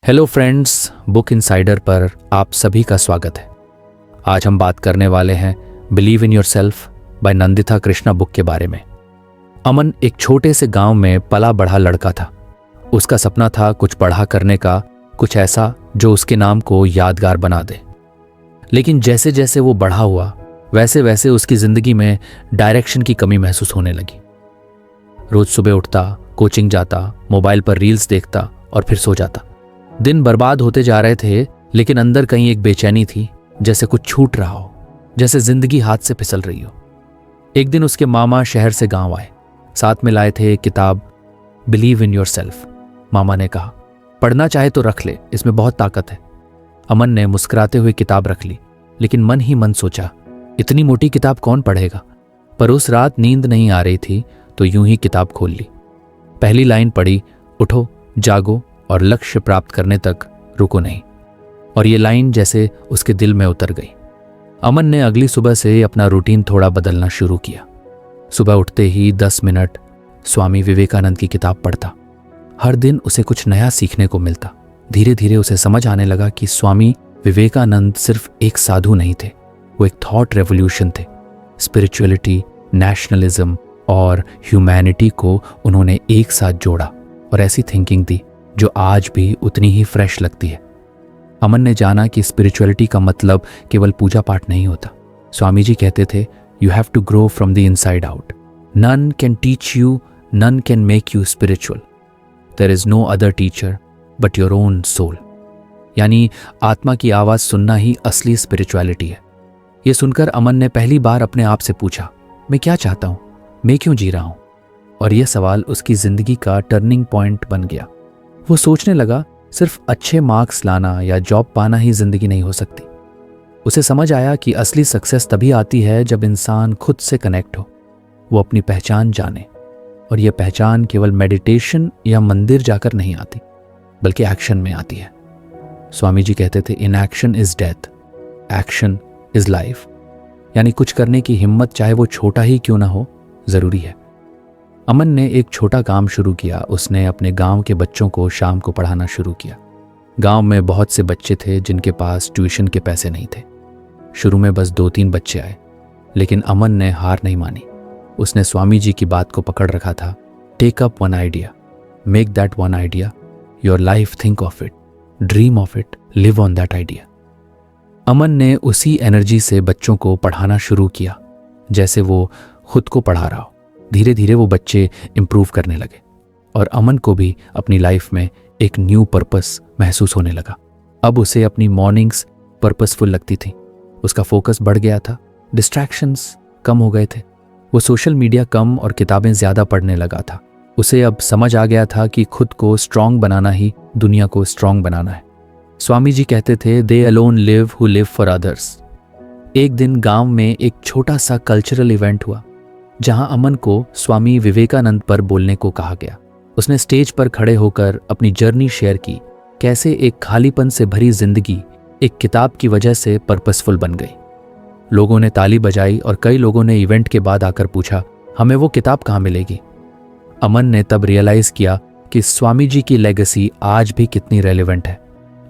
Hello friends, book insider पर आप सभी का स्वागत है। आज हम बात करने वाले हैं believe in yourself by Nandita Krishna book के बारे में। अमन एक छोटे से गांव में पला बढ़ा लड़का था। उसका सपना था कुछ बड़ा करने का, कुछ ऐसा जो उसके नाम को यादगार बना दे। लेकिन जैसे जैसे वो बड़ा हुआ वैसे वैसे उसकी जिंदगी में डायरेक्शन की कमी महसूस होने लगी। रोज सुबह उठता, कोचिंग जाता, मोबाइल पर रील्स देखता और फिर सो जाता। दिन बर्बाद होते जा रहे थे, लेकिन अंदर कहीं एक बेचैनी थी, जैसे कुछ छूट रहा हो, जैसे जिंदगी हाथ से फिसल रही हो। एक दिन उसके मामा शहर से गांव आए। साथ में लाए थे एक किताब, बिलीव इन योरसेल्फ। मामा ने कहा, पढ़ना चाहे तो रख ले, इसमें बहुत ताकत है। अमन ने मुस्कुराते हुए किताब रख ली, लेकिन मन ही मन सोचा, इतनी मोटी किताब कौन पढ़ेगा। पर उस रात नींद नहीं आ रही थी, तो यूं ही किताब खोल ली। पहली लाइन पढ़ी, उठो, जागो और लक्ष्य प्राप्त करने तक रुको नहीं। और ये लाइन जैसे उसके दिल में उतर गई। अमन ने अगली सुबह से अपना रूटीन थोड़ा बदलना शुरू किया। सुबह उठते ही 10 मिनट स्वामी विवेकानंद की किताब पढ़ता। हर दिन उसे कुछ नया सीखने को मिलता। धीरे धीरे उसे समझ आने लगा कि स्वामी विवेकानंद सिर्फ एक साधु नहीं थे, वो एक थॉट रेवोल्यूशन थे। स्पिरिचुअलिटी, नेशनलिज्म और ह्यूमैनिटी को उन्होंने एक साथ जोड़ा और ऐसी थिंकिंग दी जो आज भी उतनी ही फ्रेश लगती है। अमन ने जाना कि स्पिरिचुअलिटी का मतलब केवल पूजा पाठ नहीं होता। स्वामी जी कहते थे, you have to grow from the inside out. None can teach you, none can make you spiritual. There is no other teacher but your own soul. यानी आत्मा की आवाज सुनना ही असली स्पिरिचुअलिटी है। यह सुनकर अमन ने पहली बार अपने आप से पूछा, मैं क्या चाहता हूं, मैं क्यों जी रहा हूं। और यह सवाल उसकी जिंदगी का टर्निंग पॉइंट बन गया। वो सोचने लगा, सिर्फ अच्छे मार्क्स लाना या जॉब पाना ही जिंदगी नहीं हो सकती। उसे समझ आया कि असली सक्सेस तभी आती है जब इंसान खुद से कनेक्ट हो, वो अपनी पहचान जाने। और यह पहचान केवल मेडिटेशन या मंदिर जाकर नहीं आती, बल्कि एक्शन में आती है। स्वामी जी कहते थे, in action is death, action is life. यानी कुछ करने की हिम्मत, चाहे वो छोटा ही क्यों ना हो, जरूरी है। अमन ने एक छोटा काम शुरू किया। उसने अपने गांव के बच्चों को शाम को पढ़ाना शुरू किया। गांव में बहुत से बच्चे थे जिनके पास ट्यूशन के पैसे नहीं थे। शुरू में बस 2-3 बच्चे आए, लेकिन अमन ने हार नहीं मानी। उसने स्वामी जी की बात को पकड़ रखा था, take up one idea, make that one idea your life, think of it, dream of it, live on that idea. Aman ने उसी एनर्जी से बच्चों को पढ़ाना शुरू किया जैसे वो खुद को पढ़ा रहा हो। धीरे धीरे वो बच्चे इंप्रूव करने लगे और अमन को भी अपनी लाइफ में एक न्यू पर्पस महसूस होने लगा। अब उसे अपनी मॉर्निंग्स पर्पसफुल लगती थी। उसका फोकस बढ़ गया था, डिस्ट्रैक्शंस कम हो गए थे। वो सोशल मीडिया कम और किताबें ज़्यादा पढ़ने लगा था। उसे अब समझ आ गया था कि खुद को स्ट्रांग बनाना ही दुनिया को स्ट्रांग बनाना है। स्वामी जी कहते थे, दे alone live who live for others. एक दिन गांव में एक छोटा सा कल्चरल इवेंट हुआ जहां अमन को स्वामी विवेकानंद पर बोलने को कहा गया। उसने स्टेज पर खड़े होकर अपनी जर्नी शेयर की, कैसे एक खालीपन से भरी जिंदगी एक किताब की वजह से पर्पसफुल बन गई। लोगों ने ताली बजाई और कई लोगों ने इवेंट के बाद आकर पूछा, हमें वो किताब कहाँ मिलेगी। अमन ने तब रियलाइज किया कि स्वामी जी की लेगेसी आज भी कितनी रेलेवेंट है।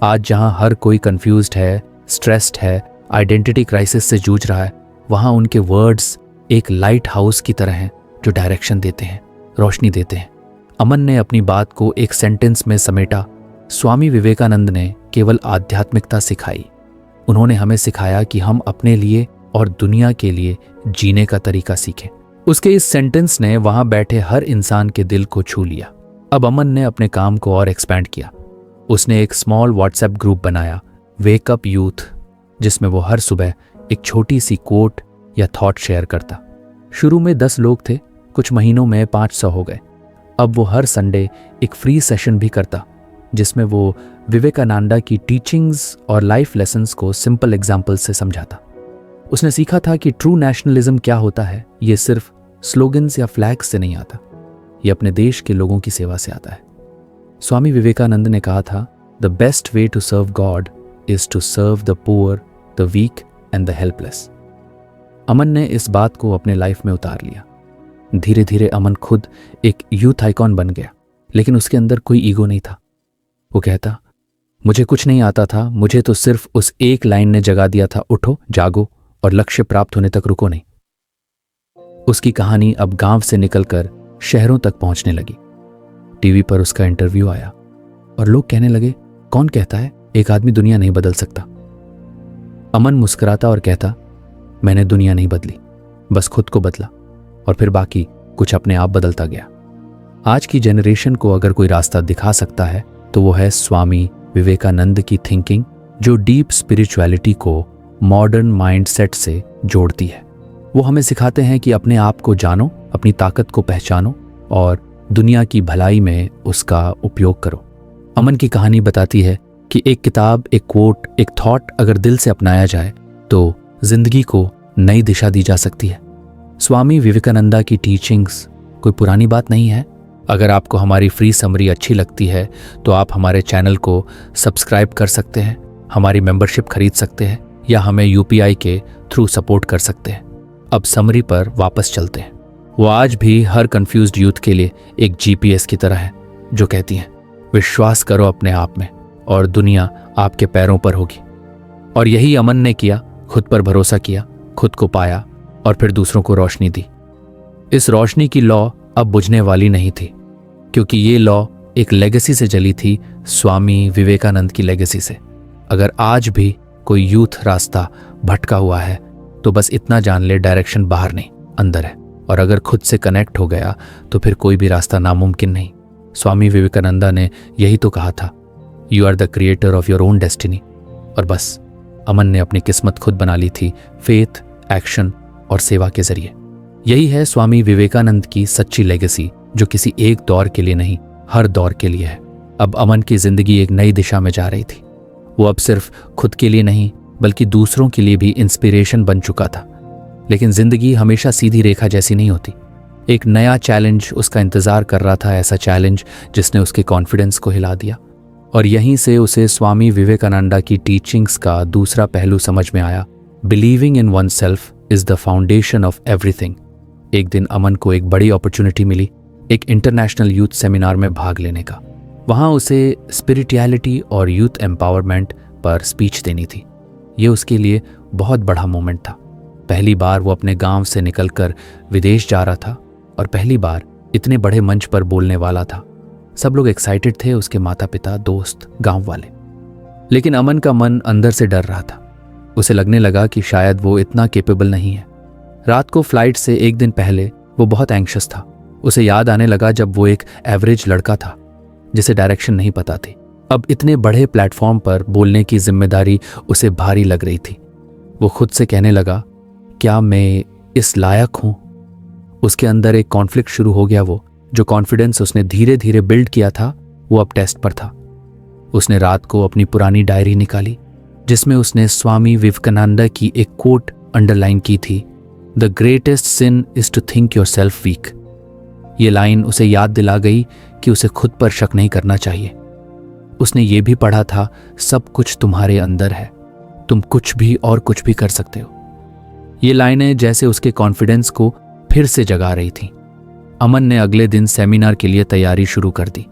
आज जहां हर कोई कंफ्यूज्ड है, स्ट्रेस्ड है, आइडेंटिटी क्राइसिस से जूझ रहा है, वहां उनके वर्ड्स एक लाइट हाउस की तरह हैं जो डायरेक्शन देते हैं, रोशनी देते हैं। अमन ने अपनी बात को एक सेंटेंस में समेटा, स्वामी विवेकानंद ने केवल आध्यात्मिकता सिखाई, उन्होंने हमें सिखाया कि हम अपने लिए और दुनिया के लिए जीने का तरीका सीखें। उसके इस सेंटेंस ने वहां बैठे हर इंसान के दिल को छू लिया। अब अमन ने अपने काम को और एक्सपैंड किया। उसने एक स्मॉल व्हाट्सएप ग्रुप बनाया, वेक अप यूथ, जिसमें वो हर सुबह एक छोटी सी कोट या थॉट शेयर करता। शुरू में 10 लोग थे, कुछ महीनों में 500 हो गए। अब वो हर संडे एक फ्री सेशन भी करता जिसमें वो विवेकानंदा की टीचिंग्स और लाइफ लेसन्स को सिंपल एग्जाम्पल से समझाता। उसने सीखा था कि ट्रू नेशनलिज्म क्या होता है। ये सिर्फ स्लोगन्स या फ्लैग्स से नहीं आता, ये अपने देश के लोगों की सेवा से आता है। स्वामी विवेकानंद ने कहा था, the best way to serve God is to serve the poor, the weak and the helpless. Aman ने इस बात को अपने लाइफ में उतार लिया। धीरे धीरे अमन खुद एक यूथ आइकॉन बन गया, लेकिन उसके अंदर कोई ईगो नहीं था। वो कहता, मुझे कुछ नहीं आता था, मुझे तो सिर्फ उस एक लाइन ने जगा दिया था, उठो, जागो और लक्ष्य प्राप्त होने तक रुको नहीं। उसकी कहानी अब गांव से निकलकर शहरों तक पहुंचने लगी। टीवी पर उसका इंटरव्यू आया और लोग कहने लगे, कौन कहता है एक आदमी दुनिया नहीं बदल सकता? अमन मुस्कुराता और कहता, मैंने दुनिया नहीं बदली, बस खुद को बदला और फिर बाकी कुछ अपने आप बदलता गया। आज की जनरेशन को अगर कोई रास्ता दिखा सकता है तो वो है स्वामी विवेकानंद की थिंकिंग, जो डीप स्पिरिचुअलिटी को मॉडर्न माइंडसेट से जोड़ती है। वो हमें सिखाते हैं कि अपने आप को जानो, अपनी ताकत को पहचानो और दुनिया की भलाई में उसका उपयोग करो। अमन की कहानी बताती है कि एक किताब, एक कोट, एक थॉट अगर दिल से अपनाया जाए तो जिंदगी को नई दिशा दी जा सकती है। स्वामी विवेकानंदा की टीचिंग्स कोई पुरानी बात नहीं है। अगर आपको हमारी फ्री समरी अच्छी लगती है तो आप हमारे चैनल को सब्सक्राइब कर सकते हैं, हमारी मेंबरशिप खरीद सकते हैं या हमें यूपीआई के थ्रू सपोर्ट कर सकते हैं। अब समरी पर वापस चलते हैं। वो आज भी हर कंफ्यूज्ड यूथ के लिए एक जीपीएस की तरह है, जो कहती है, विश्वास करो अपने आप में और दुनिया आपके पैरों पर होगी। और यही अमन ने किया, खुद पर भरोसा किया, खुद को पाया और फिर दूसरों को रोशनी दी। इस रोशनी की लौ अब बुझने वाली नहीं थी, क्योंकि ये लौ एक लेगेसी से जली थी, स्वामी विवेकानंद की लेगेसी से। अगर आज भी कोई यूथ रास्ता भटका हुआ है तो बस इतना जान ले, डायरेक्शन बाहर नहीं अंदर है। और अगर खुद से कनेक्ट हो गया तो फिर कोई भी रास्ता नामुमकिन नहीं। स्वामी विवेकानंदा ने यही तो कहा था, you are the creator of your own destiny. और बस अमन ने अपनी किस्मत खुद बना ली थी, फेथ, एक्शन और सेवा के जरिए। यही है स्वामी विवेकानंद की सच्ची लेगेसी, जो किसी एक दौर के लिए नहीं, हर दौर के लिए है। अब अमन की जिंदगी एक नई दिशा में जा रही थी। वो अब सिर्फ खुद के लिए नहीं बल्कि दूसरों के लिए भी इंस्पिरेशन बन चुका था। लेकिन जिंदगी हमेशा सीधी रेखा जैसी नहीं होती। एक नया चैलेंज उसका इंतजार कर रहा था, ऐसा चैलेंज जिसने उसके कॉन्फिडेंस को हिला दिया। और यहीं से उसे स्वामी विवेकानंदा की टीचिंग्स का दूसरा पहलू समझ में आया, believing in one self is the foundation of everything. एक दिन अमन को एक बड़ी अपॉर्चुनिटी मिली, एक इंटरनेशनल यूथ सेमिनार में भाग लेने का। वहाँ उसे स्पिरिचुअलिटी और यूथ एम्पावरमेंट पर स्पीच देनी थी। ये उसके लिए बहुत बड़ा मोमेंट था। पहली बार वो अपने गांव से निकलकर विदेश जा रहा था और पहली बार इतने बड़े मंच पर बोलने वाला था। सब लोग एक्साइटेड थे, उसके माता पिता, दोस्त, गांव वाले। लेकिन अमन का मन अंदर से डर रहा था। उसे लगने लगा कि शायद वो इतना कैपेबल नहीं है। रात को फ्लाइट से एक दिन पहले वो बहुत एंग्शियस था। उसे याद आने लगा जब वो एक एवरेज लड़का था जिसे डायरेक्शन नहीं पता थी। अब इतने बड़े प्लेटफॉर्म पर बोलने की जिम्मेदारी उसे भारी लग रही थी। वो खुद से कहने लगा, क्या मैं इस लायक हूं? उसके अंदर एक कॉन्फ्लिक्ट शुरू हो गया। वो जो कॉन्फिडेंस उसने धीरे धीरे बिल्ड किया था, वो अब टेस्ट पर था। उसने रात को अपनी पुरानी डायरी निकाली जिसमें उसने स्वामी विवेकानंदा की एक कोट अंडरलाइन की थी, the greatest sin is to think yourself weak. ये लाइन उसे याद दिला गई कि उसे खुद पर शक नहीं करना चाहिए। उसने ये भी पढ़ा था, सब कुछ तुम्हारे अंदर है, तुम कुछ भी और कुछ भी कर सकते हो। ये लाइनें जैसे उसके कॉन्फिडेंस को फिर से जगा रही थी। अमन ने अगले दिन सेमिनार के लिए तैयारी शुरू कर दी।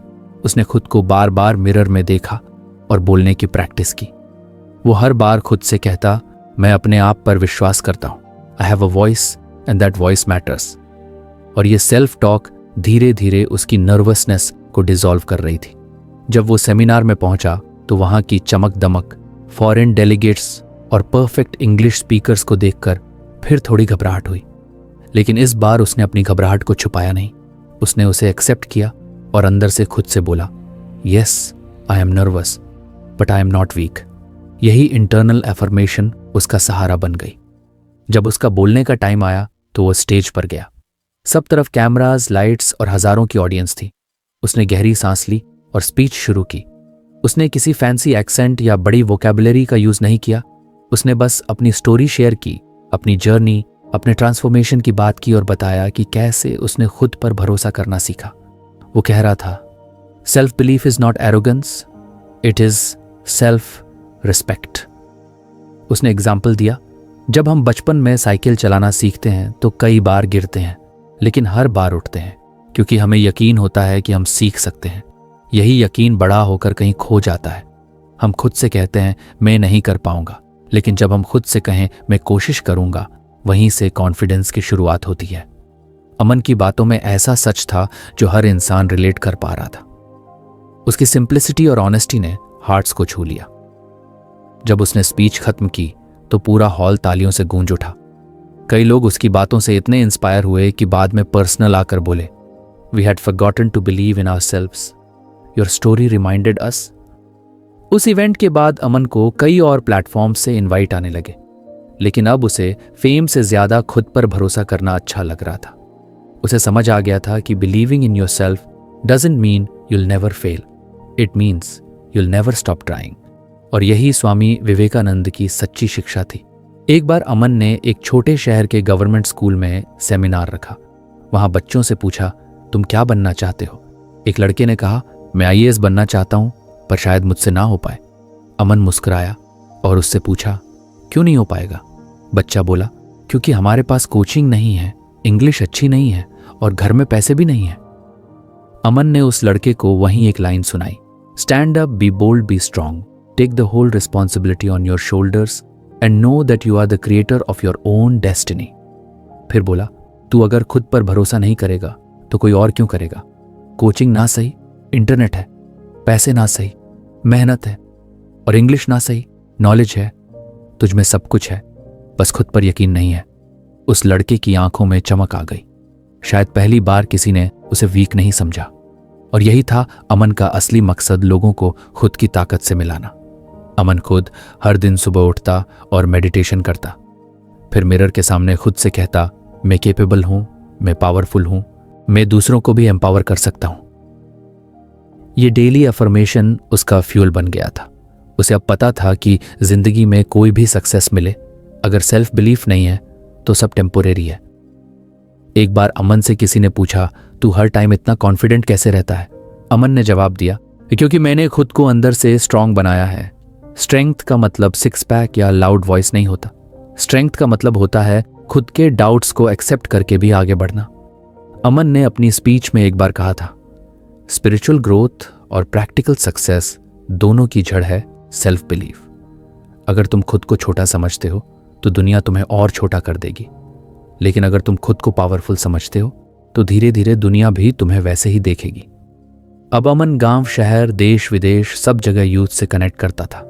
उसने खुद को बार बार मिरर में देखा और बोलने की प्रैक्टिस की। वो हर बार खुद से कहता, मैं अपने आप पर विश्वास करता हूं, I have a voice and that voice matters. और ये सेल्फ टॉक धीरे धीरे उसकी नर्वसनेस को डिसॉल्व कर रही थी। जब वो सेमिनार में पहुंचा तो वहां की चमक दमक, फॉरेन डेलीगेट्स और परफेक्ट इंग्लिश स्पीकर्स को देखकर फिर थोड़ी घबराहट हुई। लेकिन इस बार उसने अपनी घबराहट को छुपाया नहीं। उसने उसे एक्सेप्ट किया और अंदर से खुद से बोला, yes I am nervous but I am not weak. यही इंटरनल एफर्मेशन उसका सहारा बन गई। जब उसका बोलने का टाइम आया तो वो स्टेज पर गया। सब तरफ कैमरास, लाइट्स और हजारों की ऑडियंस थी। उसने गहरी सांस ली और स्पीच शुरू की। उसने किसी फैंसी एक्सेंट या बड़ी वोकैबुलरी का यूज नहीं किया। उसने बस अपनी स्टोरी शेयर की, अपनी जर्नी, अपने ट्रांसफॉर्मेशन की बात की और बताया कि कैसे उसने खुद पर भरोसा करना सीखा। वो कह रहा था, self belief is not arrogance, it is self respect. उसने एग्जाम्पल दिया, जब हम बचपन में साइकिल चलाना सीखते हैं तो कई बार गिरते हैं, लेकिन हर बार उठते हैं क्योंकि हमें यकीन होता है कि हम सीख सकते हैं। यही यकीन बड़ा होकर कहीं खो जाता है। हम खुद से कहते हैं मैं नहीं कर पाऊंगा, लेकिन जब हम खुद से कहें मैं कोशिश करूंगा, वहीं से कॉन्फिडेंस की शुरुआत होती है। अमन की बातों में ऐसा सच था जो हर इंसान रिलेट कर पा रहा था। उसकी सिंप्लिसिटी और ऑनेस्टी ने हार्ट्स को छू लिया। जब उसने स्पीच खत्म की तो पूरा हॉल तालियों से गूंज उठा। कई लोग उसकी बातों से इतने इंस्पायर हुए कि बाद में पर्सनल आकर बोले, we had forgotten to believe in ourselves, your story reminded us. उस इवेंट के बाद अमन को कई और प्लेटफॉर्म से इनवाइट आने लगे, लेकिन अब उसे फेम से ज्यादा खुद पर भरोसा करना अच्छा लग रहा था। उसे समझ आ गया था कि believing in yourself doesn't mean you'll never fail, it means you'll never stop trying. और यही स्वामी विवेकानंद की सच्ची शिक्षा थी। एक बार अमन ने एक छोटे शहर के गवर्नमेंट स्कूल में सेमिनार रखा। वहां बच्चों से पूछा, तुम क्या बनना चाहते हो? एक लड़के ने कहा, मैं आईएएस बनना चाहता हूं, पर शायद मुझसे ना हो पाए। अमन मुस्कुराया और उससे पूछा, क्यों नहीं हो पाएगा? बच्चा बोला, क्योंकि हमारे पास कोचिंग नहीं है, इंग्लिश अच्छी नहीं है और घर में पैसे भी नहीं है। अमन ने उस लड़के को वहीं एक लाइन सुनाई, stand up, be bold, be strong, take the whole responsibility on your shoulders and know that you are the creator of your own destiny. फिर बोला, तू अगर खुद पर भरोसा नहीं करेगा तो कोई और क्यों करेगा? कोचिंग ना सही, इंटरनेट है, पैसे ना सही, मेहनत है, और इंग्लिश ना सही, नॉलेज है, तुझ में सब कुछ है, बस खुद पर यकीन नहीं है। उस लड़के की आंखों में चमक आ गई। शायद पहली बार किसी ने उसे वीक नहीं समझा। और यही था अमन का असली मकसद, लोगों को खुद की ताकत से मिलाना। अमन खुद हर दिन सुबह उठता और मेडिटेशन करता, फिर मिरर के सामने खुद से कहता, मैं कैपेबल हूं, मैं पावरफुल हूं, मैं दूसरों को भी एम्पावर कर सकता हूं। ये डेली अफर्मेशन उसका फ्यूल बन गया था। उसे अब पता था कि जिंदगी में कोई भी सक्सेस मिले, अगर सेल्फ बिलीफ नहीं है तो सब टेम्पोरेरी है। एक बार अमन से किसी ने पूछा, तू हर टाइम इतना कॉन्फिडेंट कैसे रहता है? अमन ने जवाब दिया, क्योंकि मैंने खुद को अंदर से स्ट्रांग बनाया है। स्ट्रेंथ का मतलब सिक्स पैक या लाउड वॉइस नहीं होता। स्ट्रेंथ का मतलब होता है खुद के डाउट्स को एक्सेप्ट करके भी आगे बढ़ना। अमन ने अपनी स्पीच में एक बार कहा था, स्पिरिचुअल ग्रोथ और प्रैक्टिकल सक्सेस दोनों की जड़ है सेल्फ बिलीफ। अगर तुम खुद को छोटा समझते हो तो दुनिया तुम्हें और छोटा कर देगी, लेकिन अगर तुम खुद को पावरफुल समझते हो तो धीरे धीरे दुनिया भी तुम्हें वैसे ही देखेगी। अब अमन गांव, शहर, देश विदेश सब जगह यूथ से कनेक्ट करता था,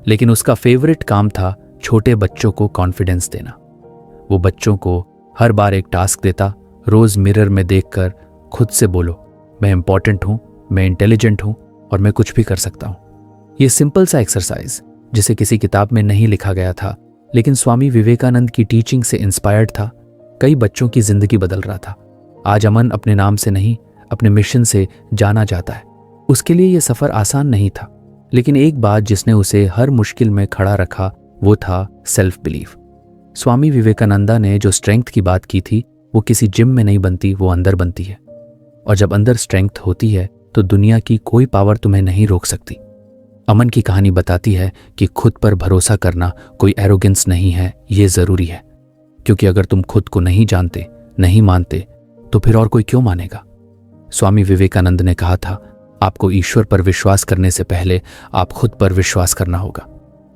लेकिन उसका फेवरेट काम था छोटे बच्चों को कॉन्फिडेंस देना। वो बच्चों को हर बार एक टास्क देता, रोज मिरर में देखकर खुद से बोलो, मैं इंपॉर्टेंट हूं, मैं इंटेलिजेंट हूं और मैं कुछ भी कर सकता हूं। ये सिंपल सा एक्सरसाइज जिसे किसी किताब में नहीं लिखा गया था, लेकिन स्वामी विवेकानंद की टीचिंग से इंस्पायर्ड था, कई बच्चों की जिंदगी बदल रहा था। आज अमन अपने नाम से नहीं, अपने मिशन से जाना जाता है। उसके लिए यह सफर आसान नहीं था, लेकिन एक बात जिसने उसे हर मुश्किल में खड़ा रखा वो था सेल्फ बिलीफ। स्वामी विवेकानंदा ने जो स्ट्रेंथ की बात की थी वो किसी जिम में नहीं बनती, वो अंदर बनती है। और जब अंदर स्ट्रेंथ होती है तो दुनिया की कोई पावर तुम्हें नहीं रोक सकती। अमन की कहानी बताती है कि खुद पर भरोसा करना कोई एरोगेंस नहीं है, ये जरूरी है। क्योंकि अगर तुम खुद को नहीं जानते, नहीं मानते, तो फिर और कोई क्यों मानेगा? स्वामी विवेकानंद ने कहा था, आपको ईश्वर पर विश्वास करने से पहले आप खुद पर विश्वास करना होगा।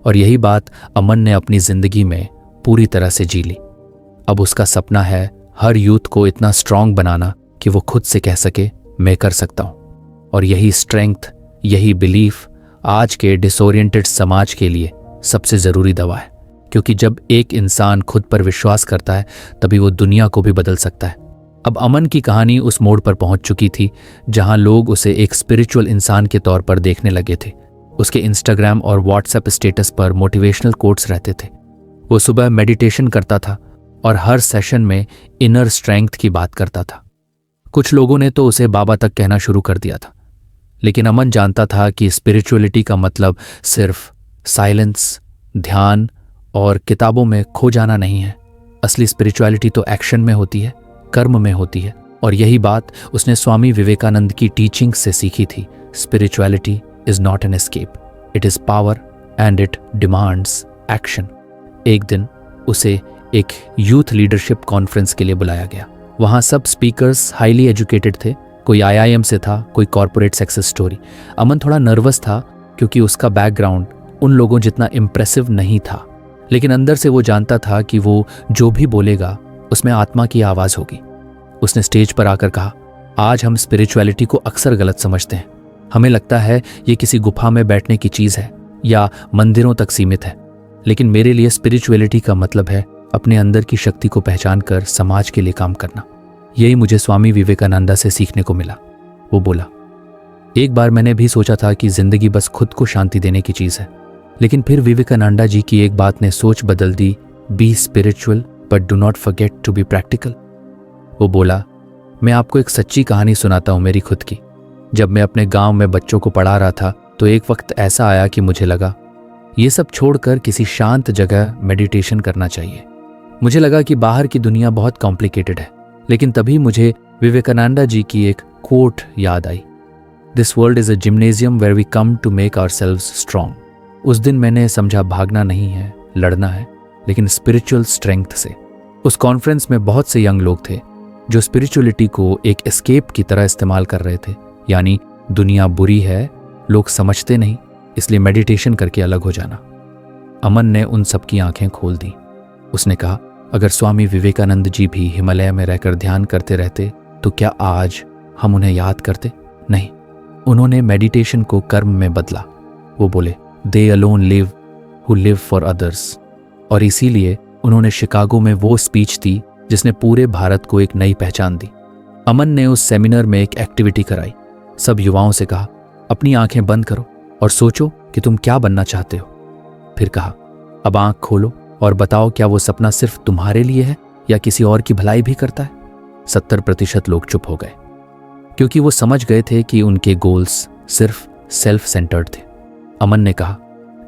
और यही बात अमन ने अपनी जिंदगी में पूरी तरह से जी ली। अब उसका सपना है हर यूथ को इतना स्ट्रांग बनाना कि वो खुद से कह सके, मैं कर सकता हूं। और यही स्ट्रेंथ, यही बिलीफ आज के डिसोरिएंटेड समाज के लिए सबसे जरूरी दवा है। क्योंकि जब एक इंसान खुद पर विश्वास करता है तभी वो दुनिया को भी बदल सकता है। अब अमन की कहानी उस मोड़ पर पहुंच चुकी थी जहां लोग उसे एक स्पिरिचुअल इंसान के तौर पर देखने लगे थे। उसके इंस्टाग्राम और व्हाट्सएप स्टेटस पर मोटिवेशनल कोट्स रहते थे। वो सुबह मेडिटेशन करता था और हर सेशन में इनर स्ट्रेंथ की बात करता था। कुछ लोगों ने तो उसे बाबा तक कहना शुरू कर दिया था, लेकिन अमन जानता था कि स्पिरिचुअलिटी का मतलब सिर्फ साइलेंस, ध्यान और किताबों में खो जाना नहीं है। असली स्पिरिचुअलिटी तो एक्शन में होती है, कर्म में होती है। और यही बात उसने स्वामी विवेकानंद की टीचिंग से सीखी थी। Spirituality is not an escape, it is power and it demands action. एक दिन उसे एक यूथ लीडरशिप कॉन्फ्रेंस के लिए बुलाया गया। वहां सब स्पीकर्स हाईली एजुकेटेड थे, कोई आईआईएम से था, कोई कॉर्पोरेट सक्सेस स्टोरी। अमन थोड़ा नर्वस था, क्योंकि उसका बैकग्राउंड उन लोगों जितना इम्प्रेसिव नहीं था, लेकिन अंदर से वो जानता था कि वो जो भी बोलेगा उसमें आत्मा की आवाज़ होगी। उसने स्टेज पर आकर कहा, आज हम स्पिरिचुअलिटी को अक्सर गलत समझते हैं। हमें लगता है ये किसी गुफा में बैठने की चीज़ है या मंदिरों तक सीमित है, लेकिन मेरे लिए स्पिरिचुअलिटी का मतलब है अपने अंदर की शक्ति को पहचान कर समाज के लिए काम करना। यही मुझे स्वामी विवेकानंदा से सीखने को मिला। वो बोला, एक बार मैंने भी सोचा था कि जिंदगी बस खुद को शांति देने की चीज़ है, लेकिन फिर विवेकानंदा जी की एक बात ने सोच बदल दी, be spiritual but do not forget to be practical. वो बोला, मैं आपको एक सच्ची कहानी सुनाता हूँ मेरी खुद की। जब मैं अपने गांव में बच्चों को पढ़ा रहा था तो एक वक्त ऐसा आया कि मुझे लगा ये सब छोड़कर किसी शांत जगह मेडिटेशन करना चाहिए। मुझे लगा कि बाहर की दुनिया बहुत कॉम्प्लिकेटेड है, लेकिन तभी मुझे विवेकानंदा जी की एक कोट याद आई, this world is a gymnasium where we come to make ourselves strong. उस दिन मैंने समझा भागना नहीं है, लड़ना है, लेकिन स्पिरिचुअल स्ट्रेंथ से। उस कॉन्फ्रेंस में बहुत से यंग लोग थे जो स्पिरिचुअलिटी को एक एस्केप की तरह इस्तेमाल कर रहे थे, यानी दुनिया बुरी है, लोग समझते नहीं, इसलिए मेडिटेशन करके अलग हो जाना। अमन ने उन सब की आंखें खोल दी। उसने कहा, अगर स्वामी विवेकानंद जी भी हिमालय में रहकर ध्यान करते रहते तो क्या आज हम उन्हें याद करते? नहीं, उन्होंने मेडिटेशन को कर्म में बदला। वो बोले, दे alone live who live for others. और इसीलिए उन्होंने शिकागो में वो स्पीच दी जिसने पूरे भारत को एक नई पहचान दी। अमन ने उस सेमिनार में एक एक्टिविटी कराई। सब युवाओं से कहा, अपनी आंखें बंद करो और सोचो कि तुम क्या बनना चाहते हो। फिर कहा, अब आंख खोलो और बताओ क्या वो सपना सिर्फ तुम्हारे लिए है या किसी और की भलाई भी करता है। 70% लोग चुप हो गए, क्योंकि वो समझ गए थे कि उनके गोल्स सिर्फ सेल्फ सेंटर्ड थे। अमन ने कहा,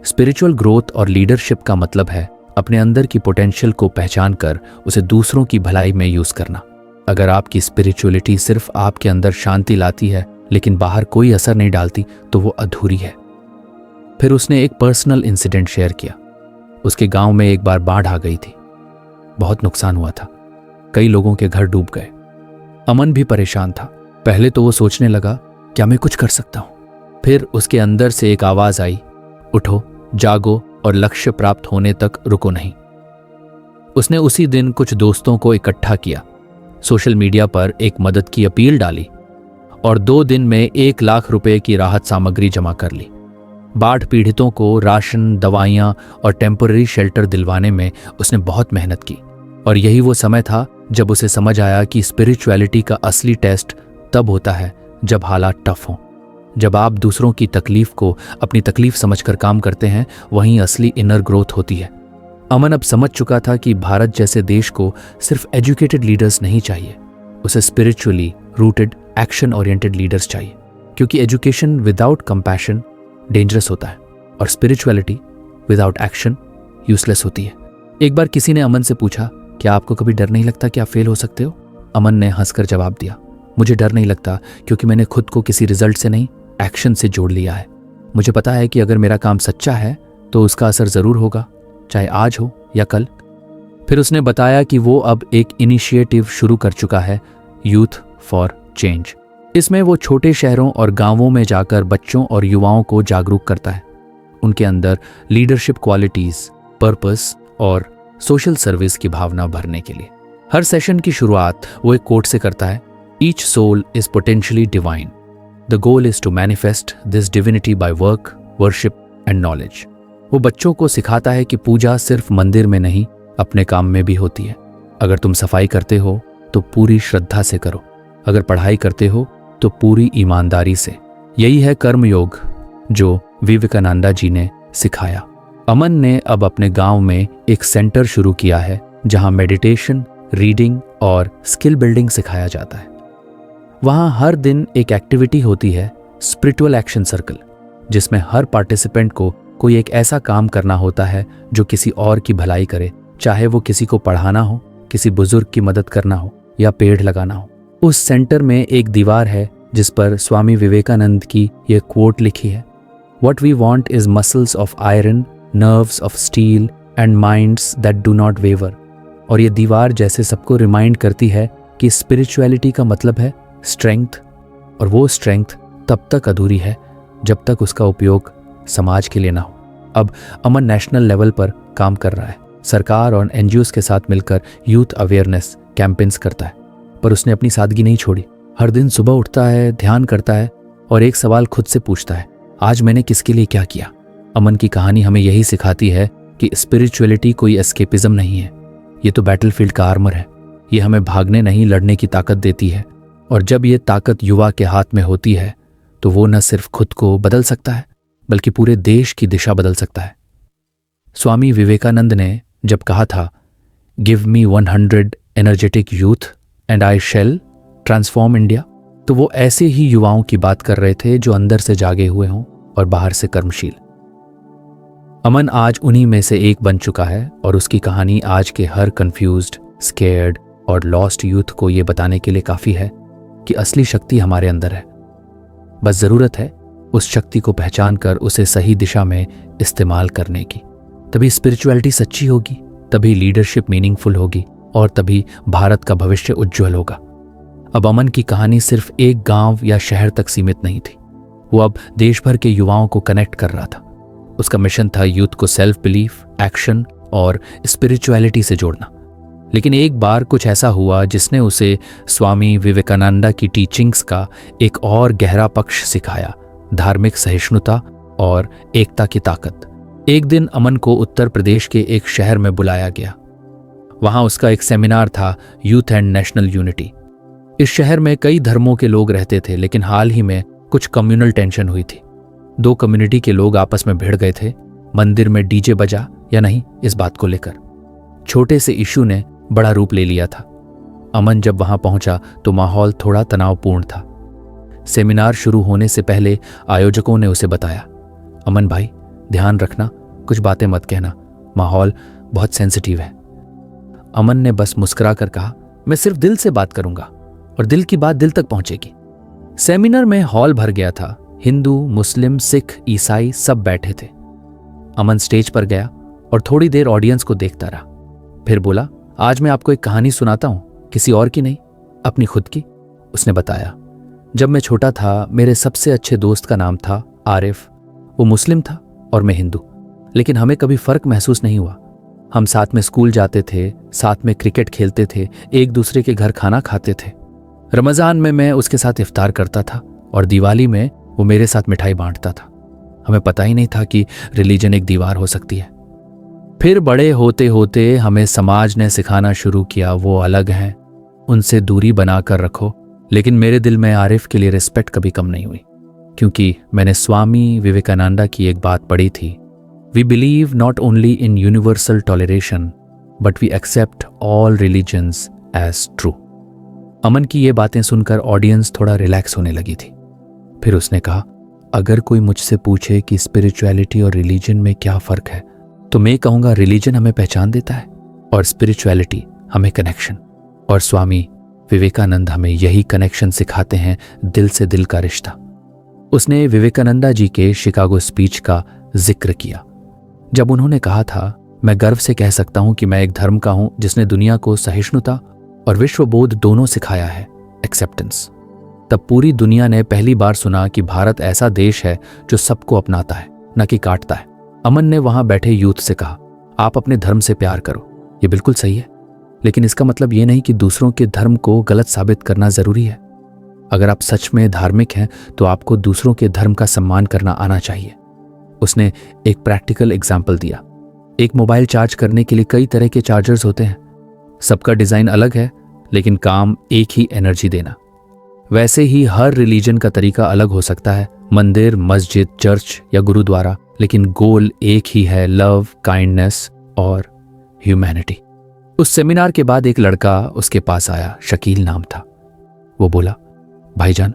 स्पिरिचुअल ग्रोथ और लीडरशिप का मतलब है अपने अंदर की पोटेंशियल को पहचान कर उसे दूसरों की भलाई में यूज करना। अगर आपकी स्पिरिचुअलिटी सिर्फ आपके अंदर शांति लाती है लेकिन बाहर कोई असर नहीं डालती तो वो अधूरी है। फिर उसने एक पर्सनल इंसिडेंट शेयर किया। उसके गांव में एक बार बाढ़ आ गई थी, बहुत नुकसान हुआ था, कई लोगों के घर डूब गए। अमन भी परेशान था। पहले तो वो सोचने लगा, क्या मैं कुछ कर सकता हूं? फिर उसके अंदर से एक आवाज आई, उठो, जागो और लक्ष्य प्राप्त होने तक रुको नहीं। उसने उसी दिन कुछ दोस्तों को इकट्ठा किया, सोशल मीडिया पर एक मदद की अपील डाली और 2 दिन में 1 लाख रुपए की राहत सामग्री जमा कर ली। बाढ़ पीड़ितों को राशन, दवाइयां और टेम्पररी शेल्टर दिलवाने में उसने बहुत मेहनत की। और यही वो समय था जब उसे समझ आया कि स्पिरिचुअलिटी का असली टेस्ट तब होता है जब हालात टफ हों। जब आप दूसरों की तकलीफ को अपनी तकलीफ समझकर काम करते हैं, वहीं असली इनर ग्रोथ होती है। अमन अब समझ चुका था कि भारत जैसे देश को सिर्फ एजुकेटेड लीडर्स नहीं चाहिए, उसे spiritually rooted, action oriented leaders चाहिए, क्योंकि एजुकेशन विदाउट कंपैशन डेंजरस होता है और स्पिरिचुअलिटी विदाउट एक्शन यूजलेस होती है। एक बार किसी ने अमन से पूछा, क्या आपको कभी डर नहीं लगता कि आप फेल हो सकते हो? अमन ने हंसकर जवाब दिया, मुझे डर नहीं लगता क्योंकि मैंने खुद को किसी रिजल्ट से नहीं, एक्शन से जोड़ लिया है। मुझे पता है कि अगर मेरा काम सच्चा है तो उसका असर जरूर होगा, चाहे आज हो या कल। फिर उसने बताया कि वो अब एक इनिशिएटिव शुरू कर चुका है, यूथ फॉर चेंज। इसमें वो छोटे शहरों और गांवों में जाकर बच्चों और युवाओं को जागरूक करता है, उनके अंदर लीडरशिप क्वालिटीज, पर्पस और सोशल सर्विस की भावना भरने के लिए। हर सेशन की शुरुआत वो एक कोट से करता है, each soul is potentially divine, the goal is to manifest this divinity by work, worship and knowledge. वो बच्चों को सिखाता है कि पूजा सिर्फ मंदिर में नहीं, अपने काम में भी होती है। अगर तुम सफाई करते हो तो पूरी श्रद्धा से करो, अगर पढ़ाई करते हो तो पूरी ईमानदारी से। यही है कर्मयोग जो विवेकानंदा जी ने सिखाया। अमन ने अब अपने गांव में एक सेंटर शुरू किया है जहां मेडिटेशन, रीडिंग और स्किल बिल्डिंग सिखाया जाता है। वहां हर दिन एक एक्टिविटी होती है, स्पिरिचुअल एक्शन सर्कल, जिसमें हर पार्टिसिपेंट को कोई एक ऐसा काम करना होता है जो किसी और की भलाई करे, चाहे वो किसी को पढ़ाना हो, किसी बुजुर्ग की मदद करना हो या पेड़ लगाना हो। उस सेंटर में एक दीवार है जिस पर स्वामी विवेकानंद की यह कोट लिखी है, What we want is muscles of iron, nerves of steel and minds that do not waver। और ये दीवार जैसे सबको रिमाइंड करती है कि स्पिरिचुअलिटी का मतलब है स्ट्रेंथ, और वो स्ट्रेंथ तब तक अधूरी है जब तक उसका उपयोग समाज के लिए ना हो। अब अमन नेशनल लेवल पर काम कर रहा है, सरकार और एनजीओज के साथ मिलकर यूथ अवेयरनेस कैंपेन्स करता है। पर उसने अपनी सादगी नहीं छोड़ी। हर दिन सुबह उठता है, ध्यान करता है और एक सवाल खुद से पूछता है, आज मैंने किसके लिए क्या किया। अमन की कहानी हमें यही सिखाती है कि स्पिरिचुअलिटी कोई एस्केपिज्म नहीं है, ये तो बैटलफील्ड का आर्मर है। ये हमें भागने नहीं, लड़ने की ताकत देती है। और जब ये ताकत युवा के हाथ में होती है तो वो न सिर्फ खुद को बदल सकता है बल्कि पूरे देश की दिशा बदल सकता है। स्वामी विवेकानंद ने जब कहा था, give me 100 energetic youth and I shall transform India, तो वो ऐसे ही युवाओं की बात कर रहे थे जो अंदर से जागे हुए हों और बाहर से कर्मशील। अमन आज उन्हीं में से एक बन चुका है और उसकी कहानी आज के हर कंफ्यूज्ड, स्केयर्ड और लॉस्ट यूथ को ये बताने के लिए काफ़ी है कि असली शक्ति हमारे अंदर है। बस ज़रूरत है उस शक्ति को पहचान कर उसे सही दिशा में इस्तेमाल करने की। तभी स्पिरिचुअलिटी सच्ची होगी, तभी लीडरशिप मीनिंगफुल होगी और तभी भारत का भविष्य उज्जवल होगा। अब अमन की कहानी सिर्फ एक गांव या शहर तक सीमित नहीं थी, वो अब देश भर के युवाओं को कनेक्ट कर रहा था। उसका मिशन था यूथ को सेल्फ बिलीफ, एक्शन और स्पिरिचुअलिटी से जोड़ना। लेकिन एक बार कुछ ऐसा हुआ जिसने उसे स्वामी विवेकानंदा की टीचिंग्स का एक और गहरा पक्ष सिखाया, धार्मिक सहिष्णुता और एकता की ताकत। एक दिन अमन को उत्तर प्रदेश के एक शहर में बुलाया गया। वहां उसका एक सेमिनार था, यूथ एंड नेशनल यूनिटी। इस शहर में कई धर्मों के लोग रहते थे, लेकिन हाल ही में कुछ कम्युनल टेंशन हुई थी। 2 कम्युनिटी के लोग आपस में भिड़ गए थे, मंदिर में डीजे बजा या नहीं इस बात को लेकर। छोटे से इशू ने बड़ा रूप ले लिया था। अमन जब वहां पहुंचा तो माहौल थोड़ा तनावपूर्ण था। सेमिनार शुरू होने से पहले आयोजकों ने उसे बताया, अमन भाई ध्यान रखना, कुछ बातें मत कहना, माहौल बहुत सेंसिटिव है। अमन ने बस मुस्कुरा कर कहा, मैं सिर्फ दिल से बात करूंगा और दिल की बात दिल तक पहुंचेगी। सेमिनार में हॉल भर गया था, हिंदू, मुस्लिम, सिख, ईसाई सब बैठे थे। अमन स्टेज पर गया और थोड़ी देर ऑडियंस को देखता रहा। फिर बोला, आज मैं आपको एक कहानी सुनाता हूं, किसी और की नहीं, अपनी खुद की। उसने बताया, जब मैं छोटा था मेरे सबसे अच्छे दोस्त का नाम था आरिफ। वो मुस्लिम था और मैं हिंदू, लेकिन हमें कभी फर्क महसूस नहीं हुआ। हम साथ में स्कूल जाते थे, साथ में क्रिकेट खेलते थे, एक दूसरे के घर खाना खाते थे। रमजान में मैं उसके साथ इफ्तार करता था और दिवाली में वो मेरे साथ मिठाई बांटता था। हमें पता ही नहीं था कि रिलीजन एक दीवार हो सकती है। फिर बड़े होते होते हमें समाज ने सिखाना शुरू किया, वो अलग हैं, उनसे दूरी बनाकर रखो। लेकिन मेरे दिल में आरिफ के लिए रिस्पेक्ट कभी कम नहीं हुई, क्योंकि मैंने स्वामी विवेकानंदा की एक बात पढ़ी थी, we believe not only in universal toleration but we accept all religions as true. Aman की ये बातें सुनकर ऑडियंस थोड़ा रिलैक्स होने लगी थी। फिर उसने कहा, अगर कोई मुझसे पूछे कि स्पिरिचुअलिटी और रिलीजन में क्या फ़र्क है, तो मैं कहूँगा रिलीजन हमें पहचान देता है और स्पिरिचुअलिटी हमें कनेक्शन। और स्वामी विवेकानंद हमें यही कनेक्शन सिखाते हैं, दिल से दिल का रिश्ता। उसने विवेकानंदा जी के शिकागो स्पीच का जिक्र किया, जब उन्होंने कहा था, मैं गर्व से कह सकता हूँ कि मैं एक धर्म का हूँ जिसने दुनिया को सहिष्णुता और विश्वबोध दोनों सिखाया है, एक्सेप्टेंस। तब पूरी दुनिया ने पहली बार सुना कि भारत ऐसा देश है जो सबको अपनाता है, न कि काटता है। अमन ने वहां बैठे यूथ से कहा, आप अपने धर्म से प्यार करो, ये बिल्कुल सही है, लेकिन इसका मतलब ये नहीं कि दूसरों के धर्म को गलत साबित करना जरूरी है। अगर आप सच में धार्मिक हैं तो आपको दूसरों के धर्म का सम्मान करना आना चाहिए। उसने एक प्रैक्टिकल एग्जाम्पल दिया, एक मोबाइल चार्ज करने के लिए कई तरह के चार्जर्स होते हैं, सबका डिजाइन अलग है, लेकिन काम एक ही एनर्जी देना। वैसे ही हर रिलीजन का तरीका अलग हो सकता है, मंदिर, मस्जिद, चर्च या गुरुद्वारा, लेकिन गोल एक ही है, लव, काइंडनेस और ह्यूमैनिटी। उस सेमिनार के बाद एक लड़का उसके पास आया, शकील नाम था। वो बोला, भाईजान,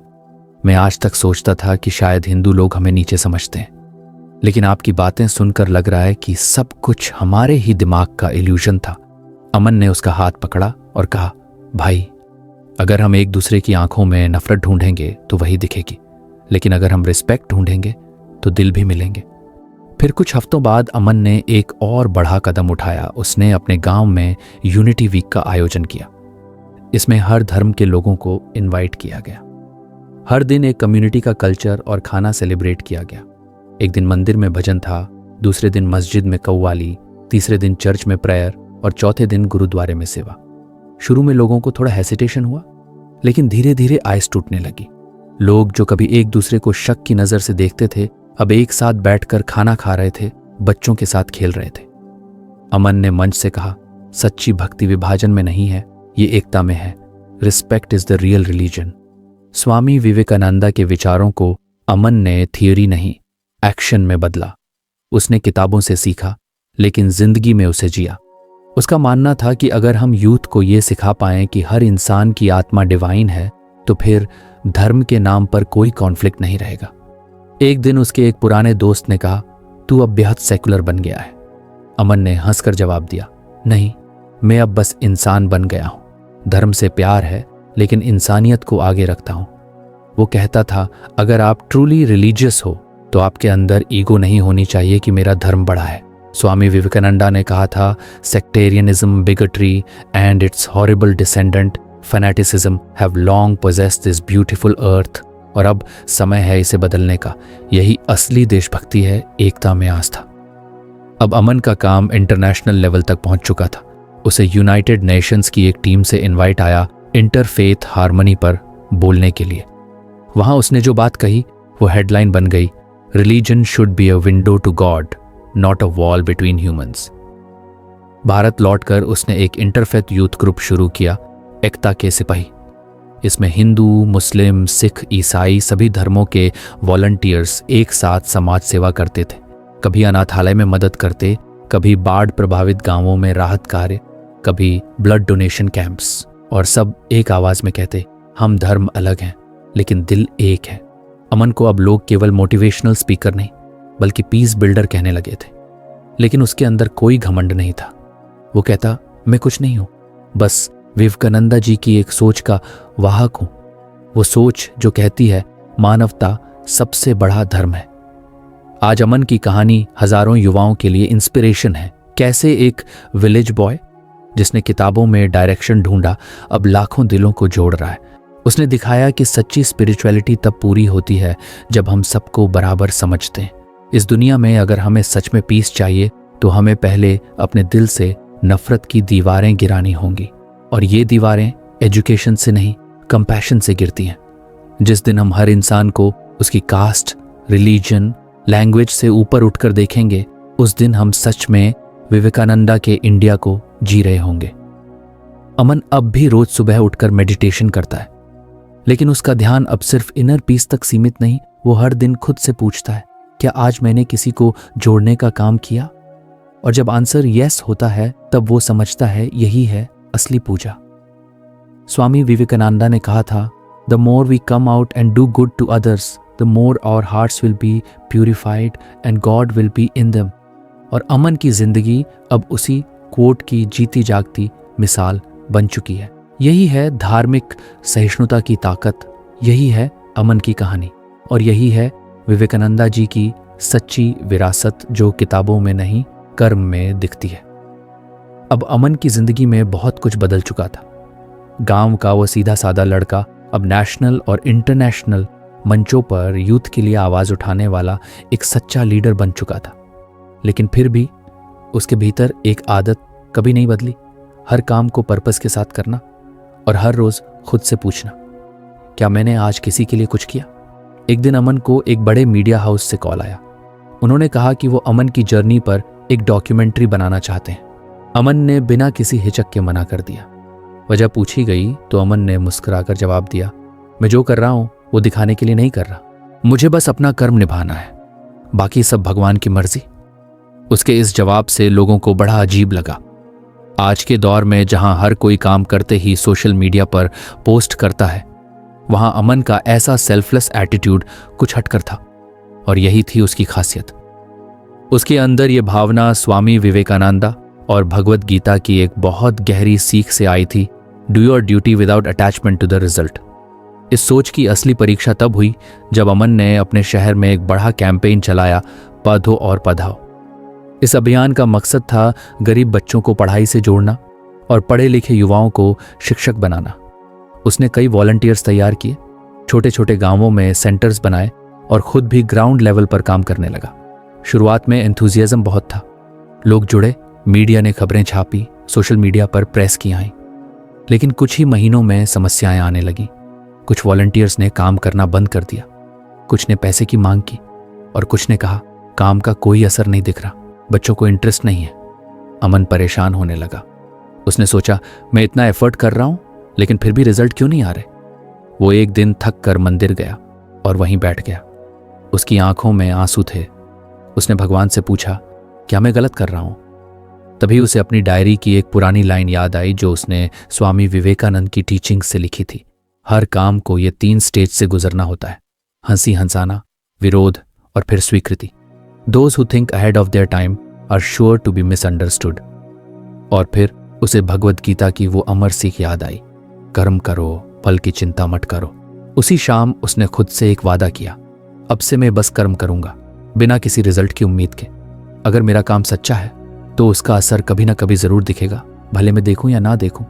मैं आज तक सोचता था कि शायद हिंदू लोग हमें नीचे समझते हैं, लेकिन आपकी बातें सुनकर लग रहा है कि सब कुछ हमारे ही दिमाग का इल्यूजन था। अमन ने उसका हाथ पकड़ा और कहा, भाई, अगर हम एक दूसरे की आंखों में नफरत ढूंढेंगे तो वही दिखेगी, लेकिन अगर हम रिस्पेक्ट ढूंढेंगे तो दिल भी मिलेंगे। फिर कुछ हफ्तों बाद अमन ने एक और बड़ा कदम उठाया। उसने अपने गांव में यूनिटी वीक का आयोजन किया। इसमें हर धर्म के लोगों को इनवाइट किया गया। हर दिन एक कम्युनिटी का कल्चर और खाना सेलिब्रेट किया गया। एक दिन मंदिर में भजन था, दूसरे दिन मस्जिद में कव्वाली, तीसरे दिन चर्च में प्रेयर और चौथे दिन गुरुद्वारे में सेवा। शुरू में लोगों को थोड़ा हेसिटेशन हुआ, लेकिन धीरे धीरे आइस टूटने लगी। लोग जो कभी एक दूसरे को शक की नजर से देखते थे, अब एक साथ बैठकर खाना खा रहे थे, बच्चों के साथ खेल रहे थे। अमन ने मंच से कहा, सच्ची भक्ति विभाजन में नहीं है, ये एकता में है। Respect is the real religion. Swami Vivekananda के विचारों को अमन ने थियोरी नहीं, एक्शन में बदला। उसने किताबों से सीखा, लेकिन जिंदगी में उसे जिया। उसका मानना था कि अगर हम यूथ को ये सिखा पाएं कि हर इंसान की आत्मा डिवाइन है, तो फिर धर्म के नाम पर कोई कॉन्फ्लिक्ट नहीं रहेगा। एक दिन उसके एक पुराने दोस्त ने कहा, तू अब बेहद सेकुलर बन गया है। अमन ने हंसकर जवाब दिया, नहीं, मैं अब बस इंसान बन गया हूं। धर्म से प्यार है, लेकिन इंसानियत को आगे रखता हूं। वो कहता था, अगर आप ट्रूली रिलीजियस हो तो आपके अंदर ईगो नहीं होनी चाहिए कि मेरा धर्म बड़ा है। स्वामी विवेकानंदा ने कहा था, sectarianism, bigotry and its horrible descendant fanaticism have long possessed this beautiful earth, और अब समय है इसे बदलने का। यही असली देशभक्ति है, एकता में आस्था। अब अमन का काम इंटरनेशनल लेवल तक पहुंच चुका था। उसे यूनाइटेड नेशंस की एक टीम से इनवाइट आया इंटरफेथ हार्मनी पर बोलने के लिए। वहां उसने जो बात कही वो हेडलाइन बन गई, religion should be a window to God, not a wall between humans. Bharat लौटकर उसने एक इंटरफेथ यूथ ग्रुप शुरू किया, एकता के सिपाही। इसमें हिंदू, मुस्लिम, सिख, ईसाई सभी धर्मों के वॉलंटियर्स एक साथ समाज सेवा करते थे। कभी अनाथालय में मदद करते, कभी बाढ़ प्रभावित गांवों में राहत कार्य, कभी ब्लड डोनेशन कैंप्स, और सब एक आवाज में कहते, हम धर्म अलग हैं लेकिन दिल एक है। अमन को अब लोग केवल मोटिवेशनल स्पीकर नहीं बल्कि पीस बिल्डर कहने लगे थे, लेकिन उसके अंदर कोई घमंड नहीं था। वो कहता, मैं कुछ नहीं हूं, बस विवेकानंदा जी की एक सोच का वाहक हूं। वो सोच जो कहती है मानवता सबसे बड़ा धर्म है। आज अमन की कहानी हजारों युवाओं के लिए इंस्पिरेशन है। कैसे एक विलेज बॉय जिसने किताबों में डायरेक्शन ढूंढा अब लाखों दिलों को जोड़ रहा है। उसने दिखाया कि सच्ची स्पिरिचुअलिटी तब पूरी होती है जब हम सबको बराबर समझते हैं। इस दुनिया में अगर हमें सच में पीस चाहिए तो हमें पहले अपने दिल से नफरत की दीवारें गिरानी होंगी, और ये दीवारें एजुकेशन से नहीं, कंपैशन से गिरती हैं। जिस दिन हम हर इंसान को उसकी कास्ट, रिलीजन, लैंग्वेज से ऊपर उठकर देखेंगे, उस दिन हम सच में विवेकानंदा के इंडिया को जी रहे होंगे। अमन अब भी रोज सुबह उठकर मेडिटेशन करता है, लेकिन उसका ध्यान अब सिर्फ इनर पीस तक सीमित नहीं। वो हर दिन खुद से पूछता है, क्या आज मैंने किसी को जोड़ने का काम किया? और जब आंसर यस होता है, तब वो समझता है यही है असली पूजा। स्वामी विवेकानंदा ने कहा था, the more we come out and do good to others, the more our hearts will be purified and God will be in them. और अमन की जिंदगी अब उसी कोट की जीती जागती मिसाल बन चुकी है। यही है धार्मिक सहिष्णुता की ताकत, यही है अमन की कहानी, और यही है विवेकानंदा जी की सच्ची विरासत जो किताबों में नहीं, कर्म में दिखती है। अब अमन की जिंदगी में बहुत कुछ बदल चुका था। गांव का वो सीधा साधा लड़का अब नेशनल और इंटरनेशनल मंचों पर यूथ के लिए आवाज उठाने वाला एक सच्चा लीडर बन चुका था। लेकिन फिर भी उसके भीतर एक आदत कभी नहीं बदली, हर काम को पर्पस के साथ करना और हर रोज खुद से पूछना, क्या मैंने आज किसी के लिए कुछ किया? एक दिन अमन को एक बड़े मीडिया हाउस से कॉल आया। उन्होंने कहा कि वो अमन की जर्नी पर एक डॉक्यूमेंट्री बनाना चाहते हैं। अमन ने बिना किसी हिचक के मना कर दिया। वजह पूछी गई तो अमन ने मुस्कुराकर जवाब दिया, मैं जो कर रहा हूं वो दिखाने के लिए नहीं कर रहा, मुझे बस अपना कर्म निभाना है, बाकी सब भगवान की मर्जी। उसके इस जवाब से लोगों को बड़ा अजीब लगा। आज के दौर में जहां हर कोई काम करते ही सोशल मीडिया पर पोस्ट करता है, वहां अमन का ऐसा सेल्फलेस एटीट्यूड कुछ हटकर था, और यही थी उसकी खासियत। उसके अंदर ये भावना स्वामी विवेकानंदा और भगवत गीता की एक बहुत गहरी सीख से आई थी, do your duty without attachment to the result. इस सोच की असली परीक्षा तब हुई जब अमन ने अपने शहर में एक बड़ा कैंपेन चलाया, पढ़ो और पढ़ाओ। इस अभियान का मकसद था गरीब बच्चों को पढ़ाई से जोड़ना और पढ़े लिखे युवाओं को शिक्षक बनाना। उसने कई वॉलंटियर्स तैयार किए, छोटे छोटे गांवों में सेंटर्स बनाए और खुद भी ग्राउंड लेवल पर काम करने लगा। शुरुआत में एंथुजियाज्म बहुत था, लोग जुड़े, मीडिया ने खबरें छापी, सोशल मीडिया पर प्रेस की आई। लेकिन कुछ ही महीनों में समस्याएं आने लगी। कुछ वॉलंटियर्स ने काम करना बंद कर दिया, कुछ ने पैसे की मांग की और कुछ ने कहा काम का कोई असर नहीं दिख रहा, बच्चों को इंटरेस्ट नहीं है। अमन परेशान होने लगा। उसने सोचा मैं इतना एफर्ट कर रहा हूं लेकिन फिर भी रिजल्ट क्यों नहीं आ रहे। वो एक दिन थक कर मंदिर गया और वहीं बैठ गया। उसकी आंखों में आंसू थे। उसने भगवान से पूछा क्या मैं गलत कर रहा हूं। तभी उसे अपनी डायरी की एक पुरानी लाइन याद आई जो उसने स्वामी विवेकानंद की टीचिंग से लिखी थी। हर काम को ये 3 स्टेज से गुजरना होता है, हंसी हंसाना, विरोध और फिर स्वीकृति। Those who think ahead of their time are sure to be misunderstood। और फिर उसे भगवद गीता की वो अमर सीख याद आई, कर्म करो, फल की चिंता मत करो। उसी शाम उसने खुद से एक वादा किया, अब से मैं बस कर्म करूंगा, बिना किसी रिजल्ट की उम्मीद के। अगर मेरा काम सच्चा है तो उसका असर कभी ना कभी जरूर दिखेगा, भले मैं देखूं या ना देखूं।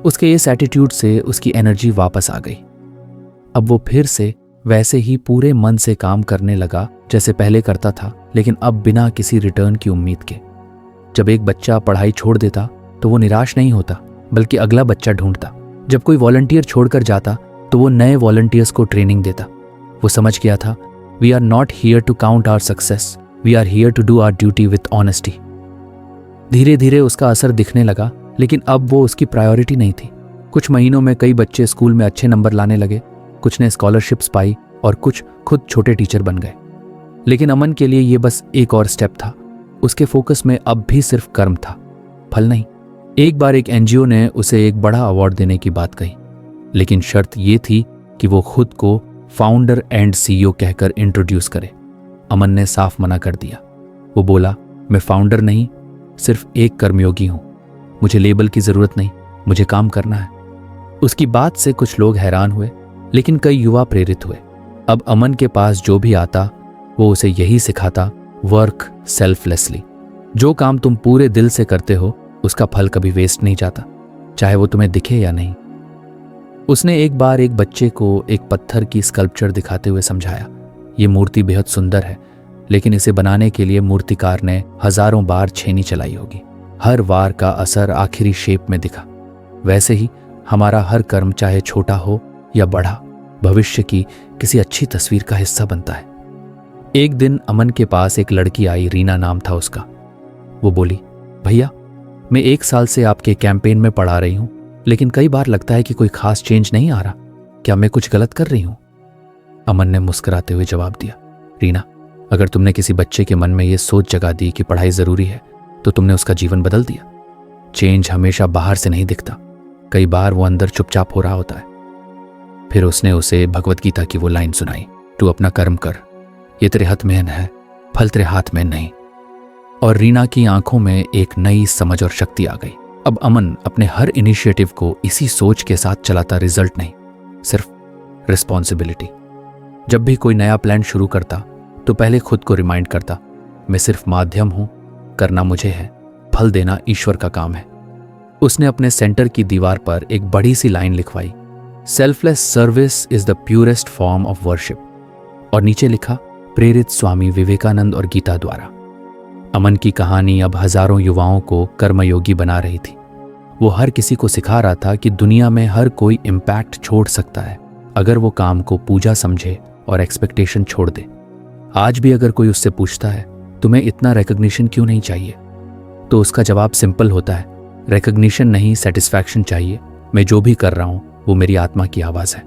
उसके इस एटीट्यूड से उसकी एनर्जी वापस आ गई। अब वो फिर से वैसे ही पूरे मन से काम करने लगा जैसे पहले करता था, लेकिन अब बिना किसी रिटर्न की उम्मीद के। जब एक बच्चा पढ़ाई छोड़ देता तो वो निराश नहीं होता, बल्कि अगला बच्चा ढूंढता। जब कोई वॉलंटियर छोड़कर जाता तो वो नए वॉलंटियर्स को ट्रेनिंग देता। वो समझ गया था we are not here to count our success, we are here to do our duty with honesty. धीरे धीरे उसका असर दिखने लगा, लेकिन अब वो उसकी प्रायोरिटी नहीं थी। कुछ महीनों में कई बच्चे स्कूल में अच्छे नंबर लाने लगे, कुछ ने स्कॉलरशिप्स पाई और कुछ खुद छोटे टीचर बन गए। लेकिन अमन के लिए ये बस एक और स्टेप था। उसके फोकस में अब भी सिर्फ कर्म था, फल नहीं। एक बार एक एनजीओ ने उसे एक बड़ा अवार्ड देने की बात कही, लेकिन शर्त ये थी कि वो खुद को फाउंडर एंड सीईओ कहकर इंट्रोड्यूस करे। अमन ने साफ मना कर दिया। वो बोला मैं फाउंडर नहीं, सिर्फ एक कर्मयोगी हूं, मुझे लेबल की जरूरत नहीं, मुझे काम करना है। उसकी बात से कुछ लोग हैरान हुए, लेकिन कई युवा प्रेरित हुए। अब अमन के पास जो भी आता वो उसे यही सिखाता, वर्क सेल्फलेसली। जो काम तुम पूरे दिल से करते हो उसका फल कभी वेस्ट नहीं जाता, चाहे वो तुम्हें दिखे या नहीं। उसने एक बार एक बच्चे को एक पत्थर की स्कल्पचर दिखाते हुए समझाया, ये मूर्ति बेहद सुंदर है, लेकिन इसे बनाने के लिए मूर्तिकार ने हजारों बार छेनी चलाई होगी। हर वार का असर आखिरी शेप में दिखा। वैसे ही हमारा हर कर्म, चाहे छोटा हो या बड़ा, भविष्य की किसी अच्छी तस्वीर का हिस्सा बनता है। एक दिन अमन के पास एक लड़की आई, रीना नाम था उसका। वो बोली भैया मैं 1 साल से आपके कैंपेन में पढ़ा रही हूं, लेकिन कई बार लगता है कि कोई खास चेंज नहीं आ रहा, क्या मैं कुछ गलत कर रही हूं? अमन ने मुस्कुराते हुए जवाब दिया, रीना अगर तुमने किसी बच्चे के मन में ये सोच जगा दी कि पढ़ाई जरूरी है तो तुमने उसका जीवन बदल दिया। चेंज हमेशा बाहर से नहीं दिखता, कई बार वो अंदर चुपचाप हो रहा होता है। फिर उसने उसे भगवद गीता की वो लाइन सुनाई, तू अपना कर्म कर, ये तेरे हाथ में है, फल तेरे हाथ में नहीं। और रीना की आंखों में एक नई समझ और शक्ति आ गई। अब अमन अपने हर इनिशिएटिव को इसी सोच के साथ चलाता, रिजल्ट नहीं, सिर्फ रिस्पॉन्सिबिलिटी। जब भी कोई नया प्लान शुरू करता तो पहले खुद को रिमाइंड करता, मैं सिर्फ माध्यम हूं, करना मुझे है, फल देना ईश्वर का काम है। उसने अपने सेंटर की दीवार पर एक बड़ी सी लाइन लिखवाई, selfless service is the purest form of worship, और नीचे लिखा, प्रेरित स्वामी विवेकानंद और गीता द्वारा। अमन की कहानी अब हजारों युवाओं को कर्मयोगी बना रही थी। वो हर किसी को सिखा रहा था कि दुनिया में हर कोई इम्पैक्ट छोड़ सकता है अगर वो काम को पूजा समझे और एक्सपेक्टेशन छोड़ दे। आज भी अगर कोई उससे पूछता है तुम्हें इतना रिकॉग्निशन क्यों नहीं चाहिए, तो उसका जवाब सिंपल होता है, रिकॉग्निशन नहीं, सेटिस्फैक्शन चाहिए। मैं जो भी कर रहा हूं वो मेरी आत्मा की आवाज है,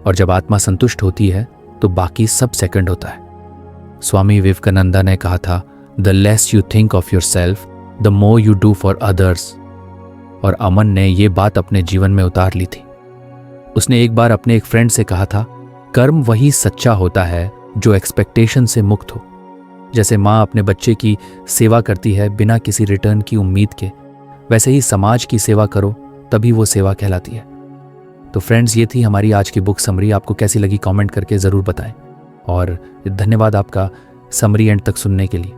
और जब आत्मा संतुष्ट होती है तो बाकी सब सेकंड होता है। स्वामी विवेकानंदा ने कहा था, the less you think of your self the more you do for others. और अमन ने ये बात अपने जीवन में उतार ली थी। उसने एक बार अपने एक फ्रेंड से कहा था, कर्म वही सच्चा होता है जो एक्सपेक्टेशन से मुक्त हो। जैसे माँ अपने बच्चे की सेवा करती है बिना किसी रिटर्न की उम्मीद के, वैसे ही समाज की सेवा करो तभी वो सेवा कहलाती है। तो फ्रेंड्स, ये थी हमारी आज की बुक समरी। आपको कैसी लगी कमेंट करके ज़रूर बताएं, और धन्यवाद आपका समरी एंड तक सुनने के लिए।